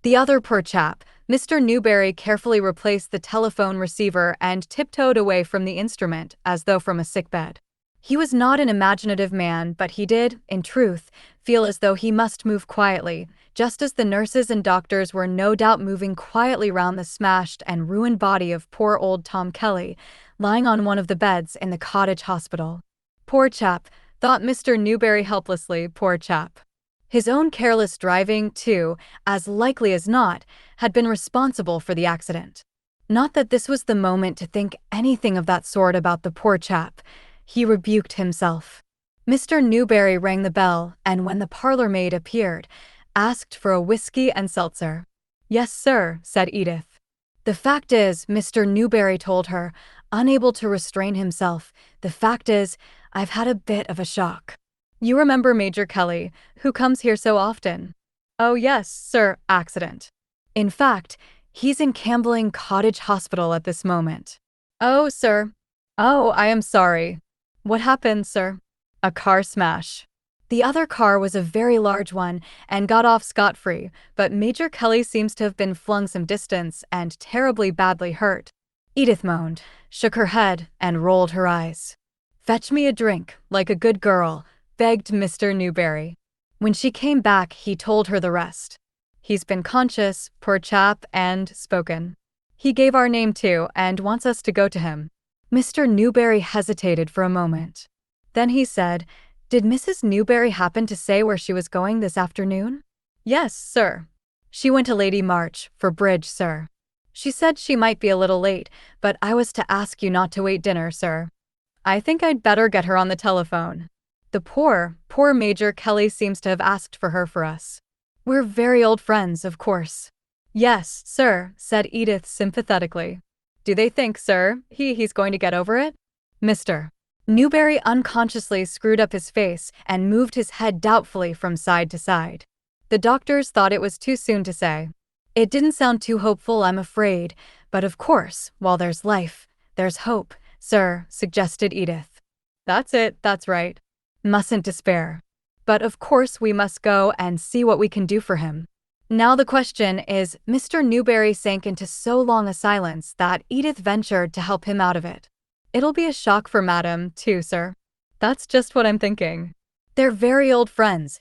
The other poor chap, Mr. Newberry, carefully replaced the telephone receiver and tiptoed away from the instrument as though from a sickbed. He was not an imaginative man, but he did, in truth, feel as though he must move quietly, just as the nurses and doctors were no doubt moving quietly round the smashed and ruined body of poor old Tom Kelly, lying on one of the beds in the cottage hospital. Poor chap, thought Mr. Newberry helplessly, poor chap. His own careless driving, too, as likely as not, had been responsible for the accident. Not that this was the moment to think anything of that sort about the poor chap. He rebuked himself. Mr. Newberry rang the bell, and when the parlor maid appeared, asked for a whiskey and seltzer. "Yes, sir," said Edith. "The fact is," Mr. Newberry told her, unable to restrain himself, "the fact is, I've had a bit of a shock. You remember Major Kelly, who comes here so often?" "Oh yes, sir, accident. In fact, he's in Cambling Cottage Hospital at this moment." "Oh, sir. Oh, I am sorry. What happened, sir?" "A car smash. The other car was a very large one and got off scot-free, but Major Kelly seems to have been flung some distance and terribly badly hurt." Edith moaned, shook her head, and rolled her eyes. "Fetch me a drink, like a good girl," begged Mr. Newberry. When she came back, he told her the rest. "He's been conscious, poor chap, and spoken. He gave our name too, and wants us to go to him." Mr. Newberry hesitated for a moment. Then he said, "Did Mrs. Newberry happen to say where she was going this afternoon?" "Yes, sir. She went to Lady March, for bridge, sir. She said she might be a little late, but I was to ask you not to wait dinner, sir. I think I'd better get her on the telephone. The poor Major Kelly seems to have asked for her for us. We're very old friends, of course." "Yes, sir," said Edith sympathetically. "Do they think, sir, he's going to get over it?" Mr. Newberry unconsciously screwed up his face and moved his head doubtfully from side to side. The doctors thought it was too soon to say. "It didn't sound too hopeful, I'm afraid, but of course, while there's life, there's hope, sir," suggested Edith. "That's it, that's right. Mustn't despair. But of course we must go and see what we can do for him. Now the question is," Mr. Newberry sank into so long a silence that Edith ventured to help him out of it. "It'll be a shock for Madam, too, sir." "That's just what I'm thinking. They're very old friends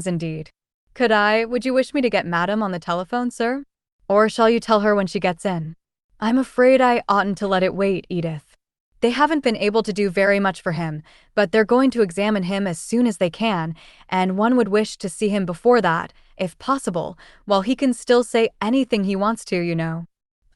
indeed. Would you wish me to get Madam on the telephone, sir? Or shall you tell her when she gets in?" "I'm afraid I oughtn't to let it wait, Edith. They haven't been able to do very much for him, but they're going to examine him as soon as they can, and one would wish to see him before that, if possible, while he can still say anything he wants to, you know.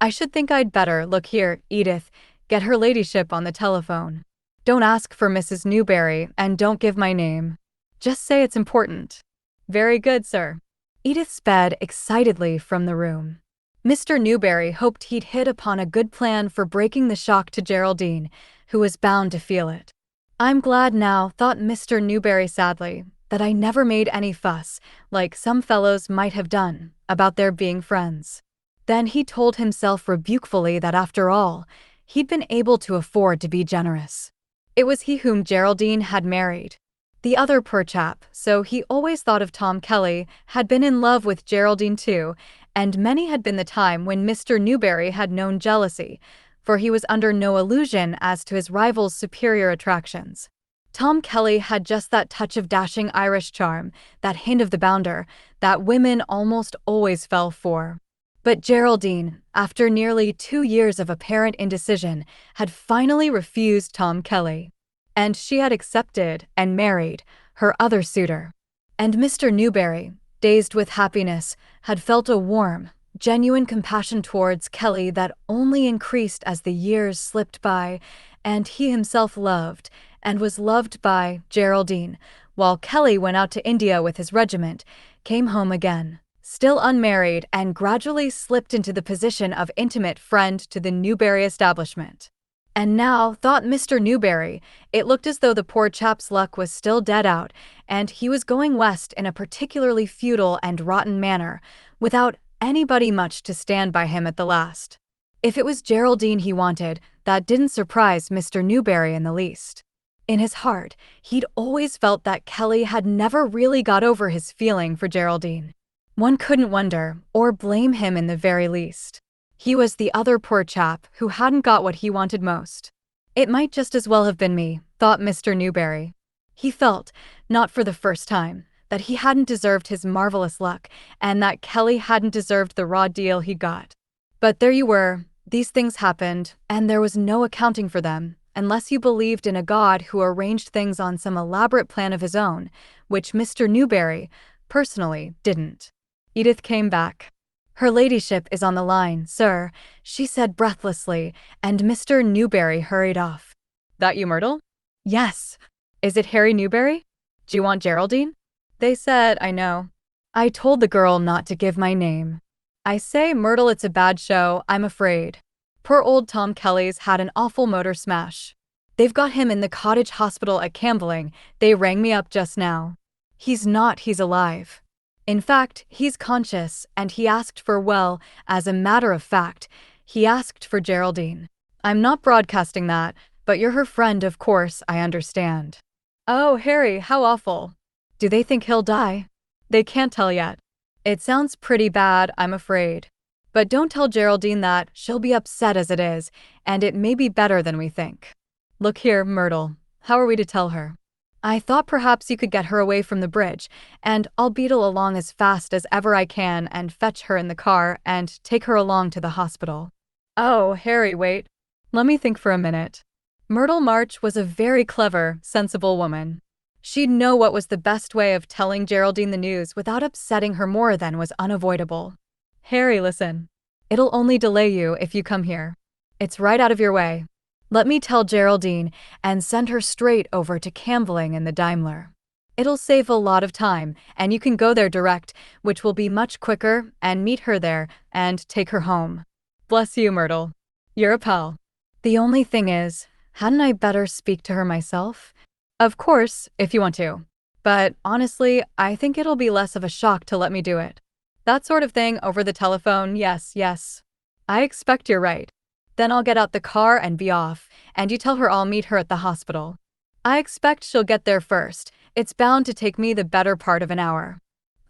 I should think I'd better, look here, Edith, get her ladyship on the telephone. Don't ask for Mrs. Newberry, and don't give my name. Just say it's important." "Very good, sir." Edith sped excitedly from the room. Mr. Newberry hoped he'd hit upon a good plan for breaking the shock to Geraldine, who was bound to feel it. "I'm glad now," thought Mr. Newberry sadly, "that I never made any fuss, like some fellows might have done, about their being friends." Then he told himself rebukefully that after all, he'd been able to afford to be generous. It was he whom Geraldine had married. The other poor chap, so he always thought of Tom Kelly, had been in love with Geraldine too, and many had been the time when Mr. Newberry had known jealousy, for he was under no illusion as to his rival's superior attractions. Tom Kelly had just that touch of dashing Irish charm, that hint of the bounder, that women almost always fell for. But Geraldine, after nearly 2 years of apparent indecision, had finally refused Tom Kelly. And she had accepted and married her other suitor. And Mr. Newberry, dazed with happiness, had felt a warm, genuine compassion towards Kelly that only increased as the years slipped by, and he himself loved, and was loved by, Geraldine, while Kelly went out to India with his regiment, came home again, still unmarried, and gradually slipped into the position of intimate friend to the Newberry establishment. And now, thought Mr. Newberry, it looked as though the poor chap's luck was still dead out, and he was going west in a particularly futile and rotten manner, without anybody much to stand by him at the last. If it was Geraldine he wanted, that didn't surprise Mr. Newberry in the least. In his heart, he'd always felt that Kelly had never really got over his feeling for Geraldine. One couldn't wonder, or blame him in the very least. He was the other poor chap who hadn't got what he wanted most. It might just as well have been me, thought Mr. Newberry. He felt, not for the first time, that he hadn't deserved his marvelous luck, and that Kelly hadn't deserved the raw deal he got. But there you were, these things happened, and there was no accounting for them, unless you believed in a God who arranged things on some elaborate plan of his own, which Mr. Newberry, personally, didn't. Edith came back. "Her ladyship is on the line, sir," she said breathlessly, and Mr. Newberry hurried off. "That you, Myrtle?" "Yes." "Is it Harry Newberry? Do you want Geraldine?" "They said, I know. I told the girl not to give my name. I say, Myrtle, it's a bad show, I'm afraid. Poor old Tom Kelly's had an awful motor smash. They've got him in the cottage hospital at Cambling. They rang me up just now. He's alive. In fact, he's conscious, and he asked for, well, as a matter of fact, he asked for Geraldine. I'm not broadcasting that, but you're her friend, of course, I understand." "Oh, Harry, how awful. Do they think he'll die?" "They can't tell yet. It sounds pretty bad, I'm afraid. But don't tell Geraldine that, she'll be upset as it is, and it may be better than we think. Look here, Myrtle, how are we to tell her?" "I thought perhaps you could get her away from the bridge, and I'll beetle along as fast as ever I can and fetch her in the car and take her along to the hospital." "Oh, Harry, wait. Let me think for a minute." Myrtle March was a very clever, sensible woman. She'd know what was the best way of telling Geraldine the news without upsetting her more than was unavoidable. "Harry, listen. It'll only delay you if you come here. It's right out of your way. Let me tell Geraldine and send her straight over to Cambling in the Daimler. It'll save a lot of time, and you can go there direct, which will be much quicker, and meet her there and take her home." "Bless you, Myrtle. You're a pal." "The only thing is, hadn't I better speak to her myself?" "Of course, if you want to. But honestly, I think it'll be less of a shock to let me do it. That sort of thing over the telephone, yes. I expect you're right. Then I'll get out the car and be off, and you tell her I'll meet her at the hospital. I expect she'll get there first. It's bound to take me the better part of an hour.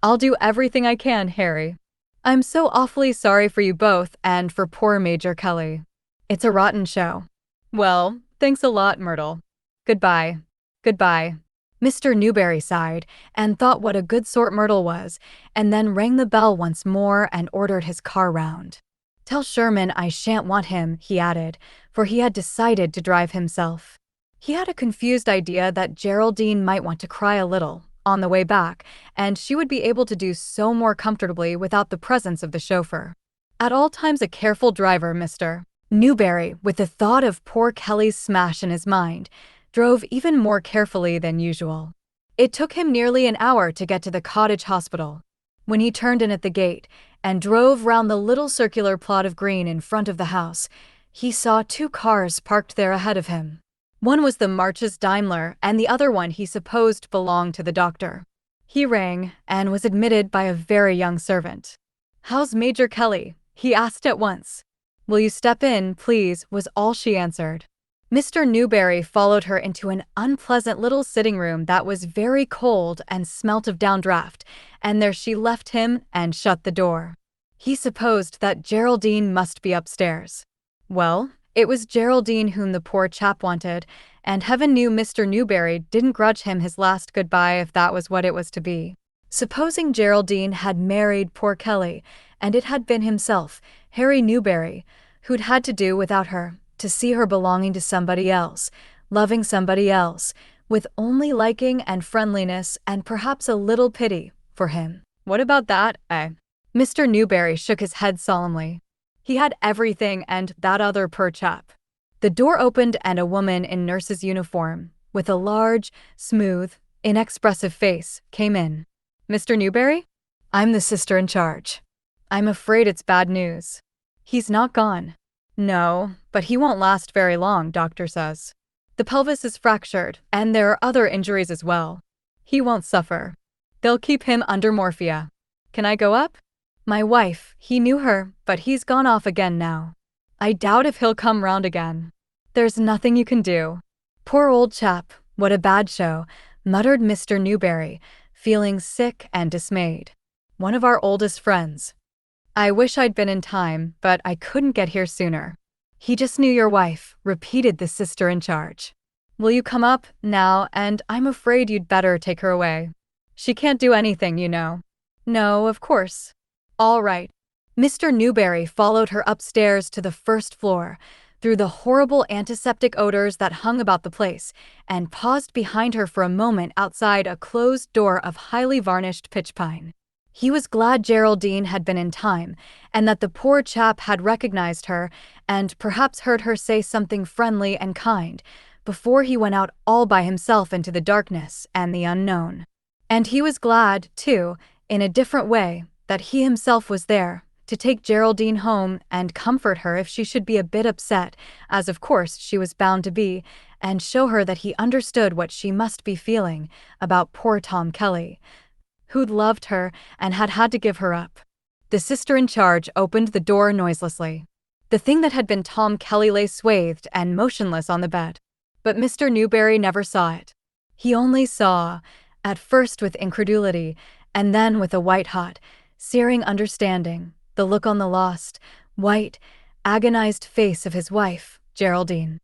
I'll do everything I can, Harry. I'm so awfully sorry for you both and for poor Major Kelly. It's a rotten show." "Well, thanks a lot, Myrtle. Goodbye." "Goodbye." Mr. Newberry sighed and thought what a good sort Myrtle was, and then rang the bell once more and ordered his car round. "Tell Sherman I shan't want him," he added, for he had decided to drive himself. He had a confused idea that Geraldine might want to cry a little on the way back, and she would be able to do so more comfortably without the presence of the chauffeur. At all times a careful driver, Mr. Newberry, with the thought of poor Kelly's smash in his mind, drove even more carefully than usual. It took him nearly an hour to get to the cottage hospital. When he turned in at the gate and drove round the little circular plot of green in front of the house, he saw 2 cars parked there ahead of him. One was the March's Daimler, and the other one he supposed belonged to the doctor. He rang and was admitted by a very young servant. "How's Major Kelly?" he asked at once. "Will you step in, please?" was all she answered. Mr. Newberry followed her into an unpleasant little sitting room that was very cold and smelt of downdraft, and there she left him and shut the door. He supposed that Geraldine must be upstairs. Well, it was Geraldine whom the poor chap wanted, and heaven knew Mr. Newberry didn't grudge him his last goodbye if that was what it was to be. Supposing Geraldine had married poor Kelly, and it had been himself, Harry Newberry, who'd had to do without her, to see her belonging to somebody else, loving somebody else, with only liking and friendliness and perhaps a little pity for him. What about that, eh? Mr. Newberry shook his head solemnly. He had everything and that other poor chap. The door opened and a woman in nurse's uniform, with a large, smooth, inexpressive face, came in. "Mr. Newberry? I'm the sister in charge. I'm afraid it's bad news. He's not gone." "No, but he won't last very long, doctor says. The pelvis is fractured, and there are other injuries as well. He won't suffer. They'll keep him under morphia. Can I go up?" "My wife, he knew her, but he's gone off again now. I doubt if he'll come round again. There's nothing you can do." "Poor old chap, what a bad show," muttered Mr. Newberry, feeling sick and dismayed. one of our oldest friends. I wish I'd been in time, but I couldn't get here sooner. He just knew your wife, repeated the sister in charge. Will you come up now, and I'm afraid you'd better take her away. She can't do anything, you know. No, of course. All right. Mr. Newberry followed her upstairs to the first floor, through the horrible antiseptic odors that hung about the place, and paused behind her for a moment outside a closed door of highly varnished pitch pine. He was glad Geraldine had been in time, and that the poor chap had recognized her, and perhaps heard her say something friendly and kind, before he went out all by himself into the darkness and the unknown. And he was glad, too, in a different way, that he himself was there, to take Geraldine home and comfort her if she should be a bit upset, as of course she was bound to be, and show her that he understood what she must be feeling about poor Tom Kelly, who'd loved her and had had to give her up. The sister in charge opened the door noiselessly. The thing that had been Tom Kelly lay swathed and motionless on the bed. But Mr. Newberry never saw it. He only saw, at first with incredulity, and then with a white-hot, searing understanding, the look on the lost, white, agonized face of his wife, Geraldine.